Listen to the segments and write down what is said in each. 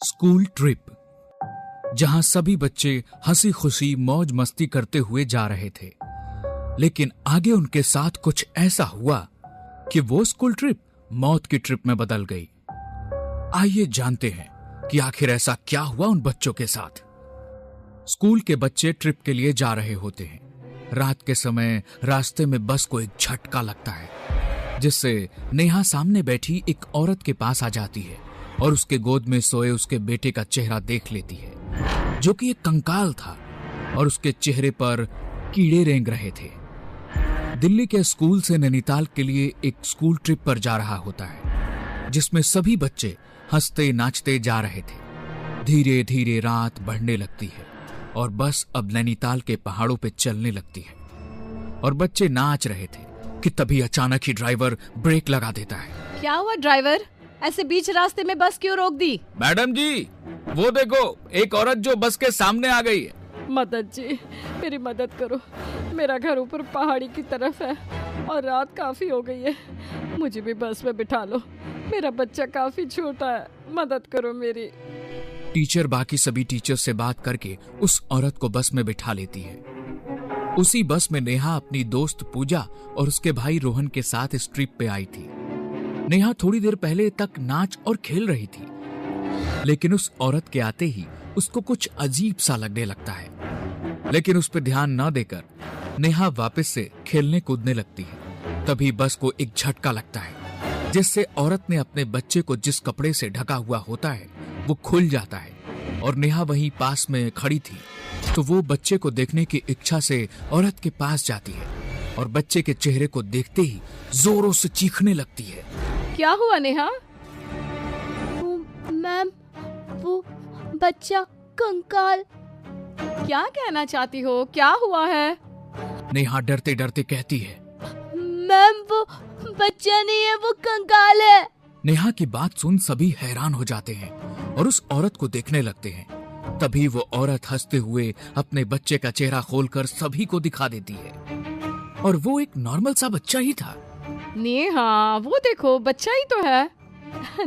School trip, जहां सभी बच्चे हंसी खुशी मौज मस्ती करते हुए जा रहे थे, लेकिन आगे उनके साथ कुछ ऐसा हुआ कि वो स्कूल ट्रिप मौत की ट्रिप में बदल गई। आइए जानते हैं कि आखिर ऐसा क्या हुआ उन बच्चों के साथ। स्कूल के बच्चे ट्रिप के लिए जा रहे होते हैं। रात के समय रास्ते में बस को एक झटका लगता है, जिससे नेहा सामने बैठी एक औरत के पास आ जाती है और उसके गोद में सोए उसके बेटे का चेहरा देख लेती है, जो कि एक कंकाल था और उसके चेहरे पर कीड़े रेंग रहे थे। दिल्ली के स्कूल से नैनीताल के लिए एक स्कूल ट्रिप पर जा रहा होता है, जिसमें सभी बच्चे हंसते नाचते जा रहे थे। धीरे धीरे रात बढ़ने लगती है और बस अब नैनीताल के पहाड़ों पे चलने लगती है और बच्चे नाच रहे थे कि तभी अचानक ही ड्राइवर ब्रेक लगा देता है। क्या हुआ ड्राइवर, ऐसे बीच रास्ते में बस क्यों रोक दी? मैडम जी, वो देखो एक औरत जो बस के सामने आ गई है। मदद जी, मेरी मदद करो। मेरा घर ऊपर पहाड़ी की तरफ है और रात काफी हो गई है। मुझे भी बस में बिठा लो, मेरा बच्चा काफी छोटा है, मदद करो मेरी। टीचर बाकी सभी टीचर से बात करके उस औरत को बस में बिठा लेती है। उसी बस में नेहा अपनी दोस्त पूजा और उसके भाई रोहन के साथ इस ट्रिप पे आई थी। नेहा थोड़ी देर पहले तक नाच और खेल रही थी, लेकिन उस औरत के आते ही उसको कुछ अजीब सा लगने लगता है। लेकिन उस पर ध्यान न देकर नेहा वापस से खेलने कूदने लगती है। तभी बस को एक झटका लगता है, जिससे औरत ने अपने बच्चे को जिस कपड़े से ढका हुआ होता है वो खुल जाता है और नेहा वहीं पास में खड़ी थी, तो वो बच्चे को देखने की इच्छा से औरत के पास जाती है और बच्चे के चेहरे को देखते ही जोरों से चीखने लगती है। क्या हुआ नेहा? मैम, वो बच्चा कंकाल। क्या कहना चाहती हो, क्या हुआ है? नेहा डरते डरते कहती है, मैम वो बच्चा नहीं है, वो कंकाल है। नेहा की बात सुन सभी हैरान हो जाते हैं और उस औरत को देखने लगते हैं। तभी वो औरत हंसते हुए अपने बच्चे का चेहरा खोलकर सभी को दिखा देती है और वो एक नॉर्मल सा बच्चा ही था। नेहा, वो देखो बच्चा ही तो है।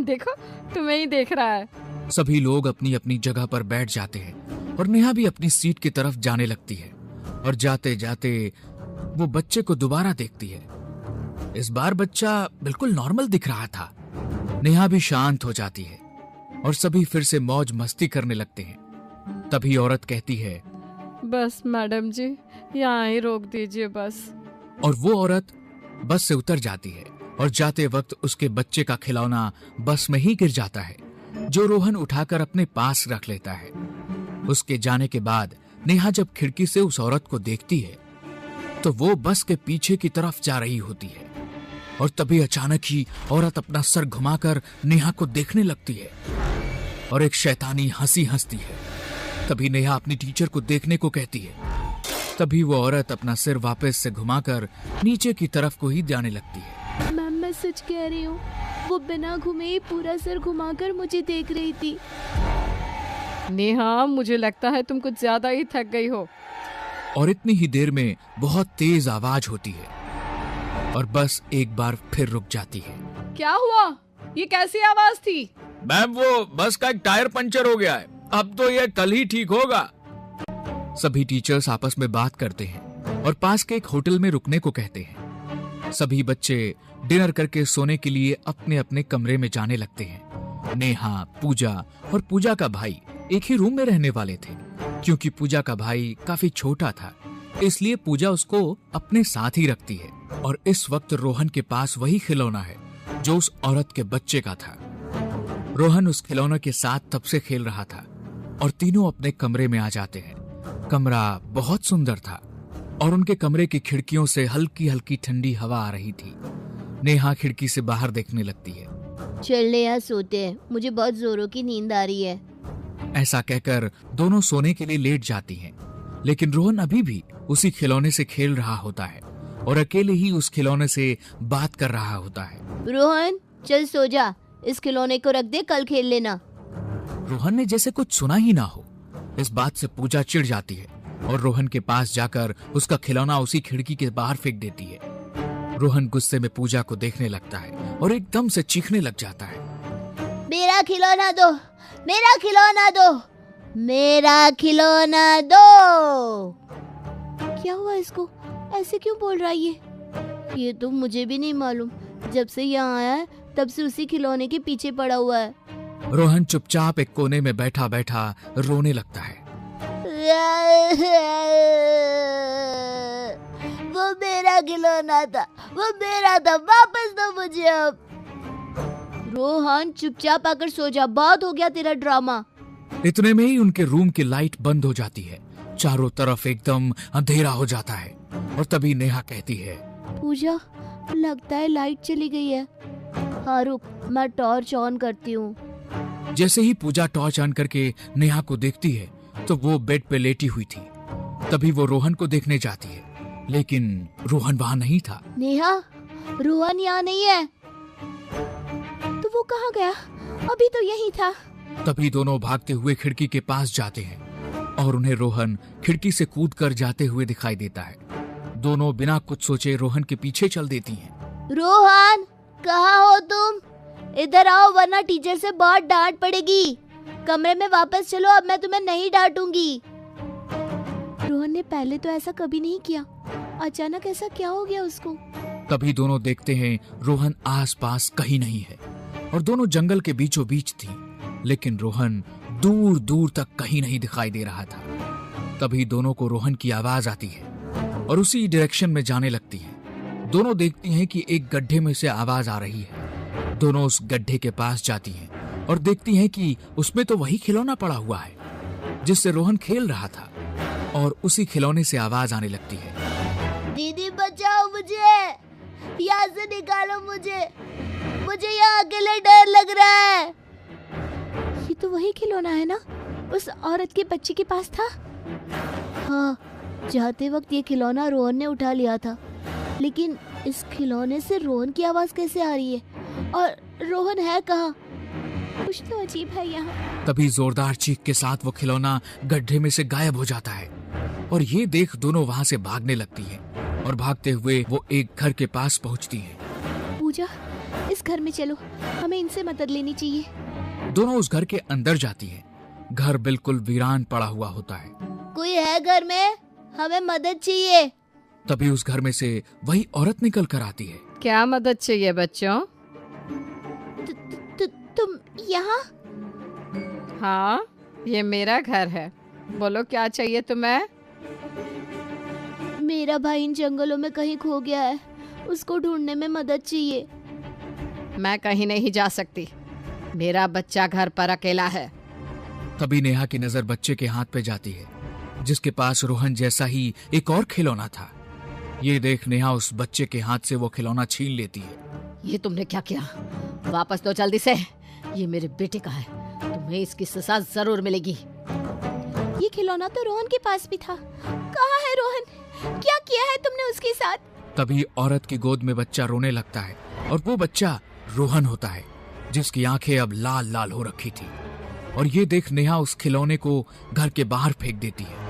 देखो, तुम्हें ही देख रहा है। सभी लोग अपनी अपनी जगह पर बैठ जाते हैं और नेहा भी अपनी सीट की तरफ जाने लगती है और जाते जाते वो बच्चे को दोबारा देखती है। इस बार बच्चा बिल्कुल नॉर्मल दिख रहा था। नेहा भी शांत हो जाती है और सभी फिर से मौज मस्ती करने लगते हैं। तभी औरत कहती है, बस मैडम जी, यहाँ ही रोक दीजिए बस। और वो औरत बस से उतर जाती है और जाते वक्त उसके बच्चे का खिलौना बस में ही गिर जाता है, जो रोहन उठाकर अपने पास रख लेता है। उसके जाने के बाद नेहा जब खिड़की से उस औरत को देखती है तो वो बस के पीछे की तरफ जा रही होती है और तभी अचानक ही औरत अपना सर घुमाकर नेहा को देखने लगती है और एक शैतानी हंसी हंसती है। तभी नेहा अपनी टीचर को देखने को कहती है। तभी वो औरत अपना सिर वापस से घुमाकर नीचे की तरफ को ही जाने लगती है। मैम, मैं सच कह रही हूँ, वो बिना घुमे ही पूरा सर घुमाकर मुझे देख रही थी। नेहा, मुझे लगता है तुम कुछ ज्यादा ही थक गई हो। और इतनी ही देर में बहुत तेज आवाज होती है और बस एक बार फिर रुक जाती है। क्या हुआ? ये कैसी आवाज थी? मैम, वो बस का एक टायर पंचर हो गया है, अब तो ये कल ही ठीक होगा। सभी टीचर्स आपस में बात करते हैं और पास के एक होटल में रुकने को कहते हैं। सभी बच्चे डिनर करके सोने के लिए अपने अपने कमरे में जाने लगते हैं। नेहा, पूजा और पूजा का भाई एक ही रूम में रहने वाले थे, क्योंकि पूजा का भाई काफी छोटा था, इसलिए पूजा उसको अपने साथ ही रखती है। और इस वक्त रोहन के पास वही खिलौना है जो उस औरत के बच्चे का था। रोहन उस खिलौने के साथ तब से खेल रहा था और तीनों अपने कमरे में आ जाते हैं। कमरा बहुत सुंदर था और उनके कमरे की खिड़कियों से हल्की हल्की ठंडी हवा आ रही थी। नेहा खिड़की से बाहर देखने लगती है। चल नेहा, सोते हैं, मुझे बहुत जोरों की नींद आ रही है। ऐसा कहकर दोनों सोने के लिए लेट जाती हैं, लेकिन रोहन अभी भी उसी खिलौने से खेल रहा होता है और अकेले ही उस खिलौने से बात कर रहा होता है। रोहन, चल सो जा, इस खिलौने को रख दे, कल खेल लेना। रोहन ने जैसे कुछ सुना ही ना हो। इस बात से पूजा चिढ़ जाती है और रोहन के पास जाकर उसका खिलौना उसी खिड़की के बाहर फेंक देती है। रोहन गुस्से में पूजा को देखने लगता है और एकदम से चीखने लग जाता है। मेरा खिलौना दो, मेरा खिलौना दो, मेरा खिलौना दो। क्या हुआ इसको, ऐसे क्यों बोल रहा है ये तो मुझे भी नहीं मालूम। जब से यहाँ आया है तब से उसी खिलौने के पीछे पड़ा हुआ है। रोहन चुपचाप एक कोने में बैठा बैठा रोने लगता है। वो मेरा खिलौना था, वो मेरा था, वापस दो मुझे अब। रोहन चुपचाप आकर सो जा, बहुत हो गया तेरा ड्रामा। इतने में ही उनके रूम की लाइट बंद हो जाती है। चारों तरफ एकदम अंधेरा हो जाता है और तभी नेहा कहती है, पूजा लगता है लाइट चली गई है। हाँ रुक, मैं टॉर्च ऑन करती हूँ। जैसे ही पूजा टॉर्च ऑन करके नेहा को देखती है तो वो बेड पे लेटी हुई थी। तभी वो रोहन को देखने जाती है, लेकिन रोहन वहाँ नहीं था। नेहा, रोहन यहाँ नहीं है। तो वो कहाँ गया? अभी तो यही था। तभी दोनों भागते हुए खिड़की के पास जाते हैं और उन्हें रोहन खिड़की से कूदकर जाते हुए दिखाई देता है। दोनों बिना कुछ सोचे रोहन के पीछे चल देती हैं। रोहन, कहाँ हो तुम? इधर आओ वरना टीचर से बहुत डांट पड़ेगी। कमरे में वापस चलो, अब मैं तुम्हें नहीं डांटूंगी। रोहन ने पहले तो ऐसा कभी नहीं किया, अचानक ऐसा क्या हो गया उसको? तभी दोनों देखते हैं रोहन आसपास कहीं नहीं है और दोनों जंगल के बीचों बीच थी, लेकिन रोहन दूर दूर तक कहीं नहीं दिखाई दे रहा था। तभी दोनों को रोहन की आवाज आती है और उसी डायरेक्शन में जाने लगती है। दोनों देखती हैं कि एक गड्ढे में से आवाज आ रही है। दोनों उस गड्ढे के पास जाती हैं और देखती हैं कि उसमें तो वही खिलौना पड़ा हुआ है जिससे रोहन खेल रहा था और उसी खिलौने से आवाज आने लगती है। दीदी बचाओ मुझे, यहाँ से निकालो मुझे यहाँ अकेले डर लग रहा है। ये तो वही खिलौना है ना, उस औरत के बच्चे के पास था। हाँ, जाते वक्त ये खिलौना रोहन ने उठा लिया था, लेकिन इस खिलौने से रोहन की आवाज कैसे आ रही है और रोहन है कहाँ? कुछ तो अजीब है यहाँ। तभी जोरदार चीख के साथ वो खिलौना गड्ढे में से गायब हो जाता है और ये देख दोनों वहाँ से भागने लगती हैं और भागते हुए वो एक घर के पास पहुँचती हैं। पूजा, इस घर में चलो, हमें इनसे मदद लेनी चाहिए। दोनों उस घर के अंदर जाती हैं। घर बिल्कुल वीरान पड़ा हुआ होता है। कोई है घर में? हमें मदद चाहिए। तभी उस घर में से वही औरत निकल कर आती है। क्या मदद चाहिए बच्चों? तुम यहाँ? हाँ, ये मेरा घर है। बोलो क्या चाहिए तुम्हें? मेरा भाई इन जंगलों में कहीं खो गया है, उसको ढूंढने में मदद चाहिए। मैं कहीं नहीं जा सकती, मेरा बच्चा घर पर अकेला है। तभी नेहा की नजर बच्चे के हाथ पे जाती है जिसके पास रोहन जैसा ही एक और खिलौना था। ये देख नेहा उस बच्चे के हाथ से वो खिलौना छीन लेती है। ये तुमने क्या किया? वापस दो जल्दी से। ये मेरे बेटे का है, तुम्हें इसकी सजा जरूर मिलेगी। ये खिलौना तो रोहन के पास भी था। कहाँ है रोहन? क्या किया है तुमने उसके साथ? तभी औरत की गोद में बच्चा रोने लगता है और वो बच्चा रोहन होता है जिसकी आंखें अब लाल लाल हो रखी थी। और ये देख नेहा उस खिलौने को घर के बाहर फेंक देती है।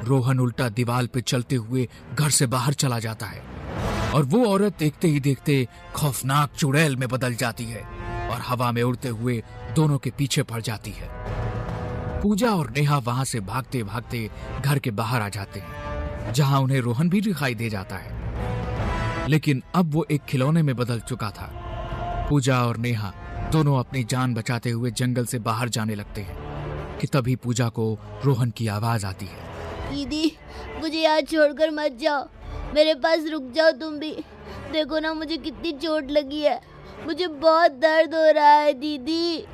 रोहन उल्टा दीवार पे चलते हुए घर से बाहर चला जाता है और वो औरत देखते ही देखते खौफनाक चुड़ैल में बदल जाती है और हवा में उड़ते हुए दोनों के पीछे पड़ जाती है। पूजा और नेहा वहां से भागते भागते घर के बाहर आ जाते हैं जहां उन्हें रोहन भी दिखाई दे जाता है, लेकिन अब वो एक खिलौने में बदल चुका था। पूजा और नेहा दोनों अपनी जान बचाते हुए जंगल से बाहर जाने लगते हैं कि तभी पूजा को रोहन की आवाज आती है। दीदी, मुझे यहाँ छोड़कर मत जाओ, मेरे पास रुक जाओ तुम भी। देखो ना मुझे कितनी चोट लगी है, मुझे बहुत दर्द हो रहा है दीदी।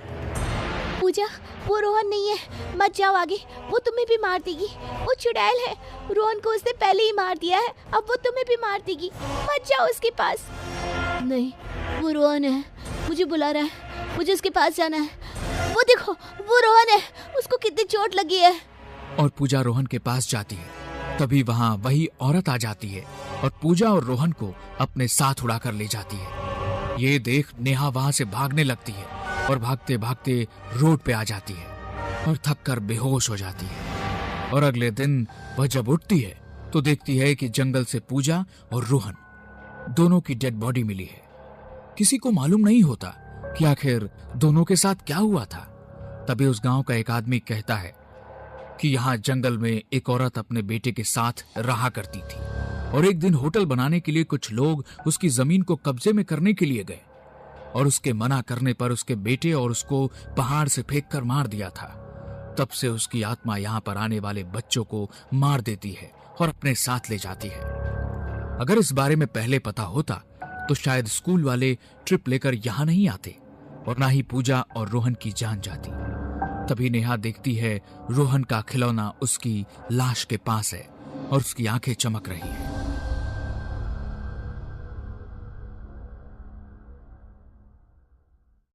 पूजा, वो रोहन नहीं है, मत जाओ आगे, वो तुम्हें भी मार देगी। वो चुड़ैल है, रोहन को उसने पहले ही मार दिया है, अब वो तुम्हें भी मार देगी। मत जाओ उसके पास। नहीं, वो रोहन है, मुझे बुला रहा है, मुझे उसके पास जाना है। वो देखो, वो रोहन है, उसको कितनी चोट लगी है। और पूजा रोहन के पास जाती है। तभी वहाँ वही औरत आ जाती है और पूजा और रोहन को अपने साथ उड़ाकर ले जाती है। ये देख नेहा वहाँ से भागने लगती है और भागते भागते रोड पे आ जाती है और थक कर बेहोश हो जाती है। और अगले दिन वह जब उठती है तो देखती है कि जंगल से पूजा और रोहन दोनों की डेड बॉडी मिली है। किसी को मालूम नहीं होता कि आखिर दोनों के साथ क्या हुआ था। तभी उस गांव का एक आदमी कहता है कि यहाँ जंगल में एक औरत अपने बेटे के साथ रहा करती थी और एक दिन होटल बनाने के लिए कुछ लोग उसकी जमीन को कब्जे में करने के लिए गए और उसके मना करने पर उसके बेटे और उसको पहाड़ से फेंक कर मार दिया था। तब से उसकी आत्मा यहाँ पर आने वाले बच्चों को मार देती है और अपने साथ ले जाती है। अगर इस बारे में पहले पता होता तो शायद स्कूल वाले ट्रिप लेकर यहाँ नहीं आते और ना ही पूजा और रोहन की जान जाती। तभी नेहा देखती है रोहन का खिलौना उसकी लाश के पास है और उसकी आंखें चमक रही हैं।